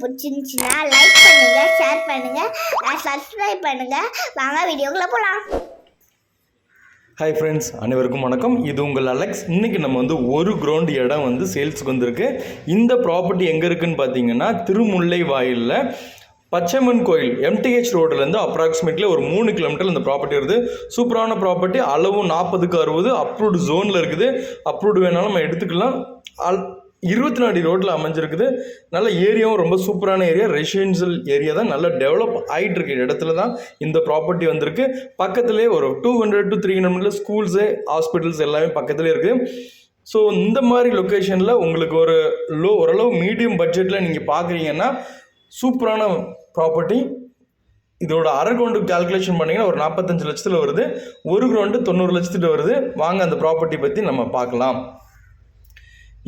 பிடிச்சிருந்துச்சுன்னா லைக் பண்ணுங்க, ஷேர் பண்ணுங்க, சப்ஸ்கிரைப் பண்ணுங்க. வாங்க வீடியோக்குள்ள போலாம். ஹாய் ஃப்ரெண்ட்ஸ், அனைவருக்கும் வணக்கம். இது உங்கள் அலெக்ஸ். இன்றைக்கி நம்ம ஒரு கிரவுண்ட் இடம் சேல்ஸுக்கு வந்திருக்கு. இந்த ப்ராப்பர்ட்டி எங்கே இருக்குதுன்னு பார்த்தீங்கன்னா திருமுல்லை வாயிலில் பச்சைமன் கோயில் எம்டிஹெச் ரோட்லேருந்து அப்ராக்சிமேட்லி ஒரு 3 கிலோமீட்டர் இந்த ப்ராப்பர்ட்டி வருது. சூப்பரான ப்ராப்பர்ட்டி, அளவும் 40/60 அப்ரூவ்டு ஜோனில் இருக்குது. அப்ரூவ்டு வேணாலும் நம்ம எடுத்துக்கலாம். 24 அடி ரோட்டில் அமைஞ்சிருக்குது. நல்ல ஏரியாவும் ரொம்ப சூப்பரான ஏரியா, ரெசிடென்ஷியல் ஏரியா தான். நல்லா டெவலப் ஆகிட்டு இருக்க இடத்துல தான் இந்த ப்ராப்பர்ட்டி வந்திருக்கு. பக்கத்துலேயே ஒரு 200 to 300 மீட்டர் ஸ்கூல்ஸு, ஹாஸ்பிட்டல்ஸ் எல்லாமே பக்கத்துலேயே இருக்குது. ஸோ இந்த மாதிரி லொக்கேஷனில் உங்களுக்கு ஓரளவு மீடியம் பட்ஜெட்டில் நீங்கள் பார்க்குறீங்கன்னா சூப்பரான ப்ராப்பர்ட்டி. இதோட அரை கிரவுண்டு கால்குலேஷன் பண்ணிங்கன்னா ஒரு 45 லட்சத்தில் வருது. ஒரு கிரவுண்டு 90 லட்சத்தில் வருது. வாங்க அந்த ப்ராப்பர்ட்டி பற்றி நம்ம பார்க்கலாம்.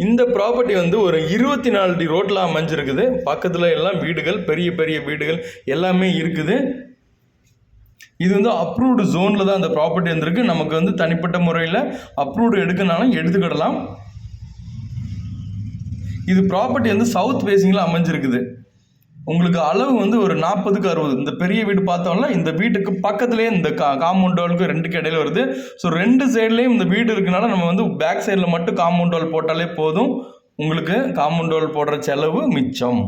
இந்த ப்ராப்பர்ட்டி ஒரு 24 அடி ரோட்டில் அமைஞ்சிருக்குது. பக்கத்தில் எல்லாம் வீடுகள், பெரிய பெரிய வீடுகள் எல்லாமே இருக்குது. இது அப்ரூவ்டு ஜோனில் தான் அந்த ப்ராப்பர்ட்டி வந்திருக்கு. நமக்கு தனிப்பட்ட முறையில் அப்ரூவ்டு எடுக்கனாலும் எடுத்துக்கிடலாம். இது ப்ராப்பர்ட்டி சவுத் ஃபேஸிங்கில் அமைஞ்சிருக்குது. உங்களுக்கு அளவு ஒரு 40/60. இந்த பெரிய வீடு பார்த்தோம்னா இந்த வீட்டுக்கு பக்கத்துலேயே இந்த காம்பவுண்ட் வாலுக்கு 2க்கு இடையில வருது. ஸோ 2 சைட்லேயும் இந்த வீடு இருக்குனால நம்ம பேக் சைடில் மட்டும் காம்பவுண்ட் வால் போட்டாலே போதும். உங்களுக்கு காம்பவுண்ட் வால் போடுற செலவு மிச்சம்.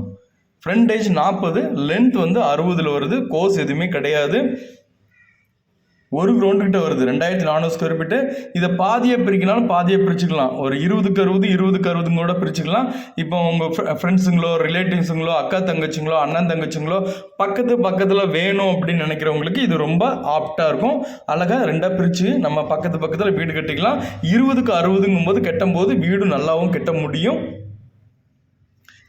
ஃப்ரண்டேஜ் 40, லென்த் 60 வருது. கோர்ஸ் எதுவுமே கிடையாது. ஒரு கிரவுண்டு கிட்ட வருது. 2400 ஸ்கொயர் ஃபீட்டு. இதை பாதியை பிரிக்கினாலும் பாதியை பிரிச்சுக்கலாம். ஒரு 20/60 20/60 கூட பிரிச்சுக்கலாம். இப்போ உங்கள் ஃப்ரெண்ட்ஸுங்களோ, ரிலேட்டிவ்ஸுங்களோ, அக்கா தங்கச்சிங்களோ, அண்ணன் தங்கச்சிங்களோ பக்கத்தில் வேணும் அப்படின்னு நினைக்கிறவங்களுக்கு இது ரொம்ப ஆப்டாக இருக்கும். அழகாக 2ஆக பிரித்து நம்ம பக்கத்தில் வீடு கட்டிக்கலாம். 20/60ங்கும் போது கட்டும்போது வீடு நல்லாவும் கட்ட முடியும்.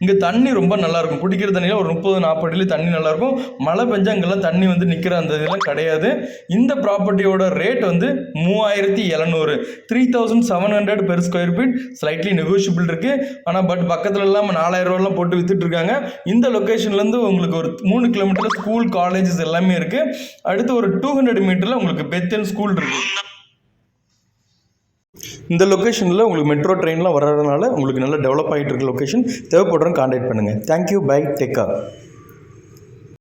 இங்கே தண்ணி ரொம்ப நல்லாயிருக்கும். குடிக்கிற தண்ணியில் ஒரு 30-40 அடியில் தண்ணி நல்லாயிருக்கும். மழை பெஞ்சா அங்கெல்லாம் தண்ணி நிற்கிற அந்த இதெல்லாம் கிடையாது. இந்த ப்ராப்பர்ட்டியோட rate 3700, 3700 per square feet. Slightly negotiable இருக்குது. ஆனால் பக்கத்தில் எல்லாம் 4000 ரூபாலாம் போட்டு வித்துட்டு இருக்காங்க. இந்த லொக்கேஷன்லேருந்து உங்களுக்கு ஒரு 3 கிலோமீட்டரில் ஸ்கூல், காலேஜஸ் எல்லாமே இருக்குது. அடுத்து ஒரு 200 மீட்டரில் உங்களுக்கு பெத்தல் ஸ்கூல் இருக்குது. இந்த லொக்கேஷனில் உங்களுக்கு மெட்ரோ ட்ரெயின்லாம் வர்றதுனால உங்களுக்கு நல்லா டெவலப் ஆகிட்டு இருக்க லொக்கேஷன். தேவைப்படுறவங்க கான்டாக்ட் பண்ணுங்கள். Thank you, bye, take care.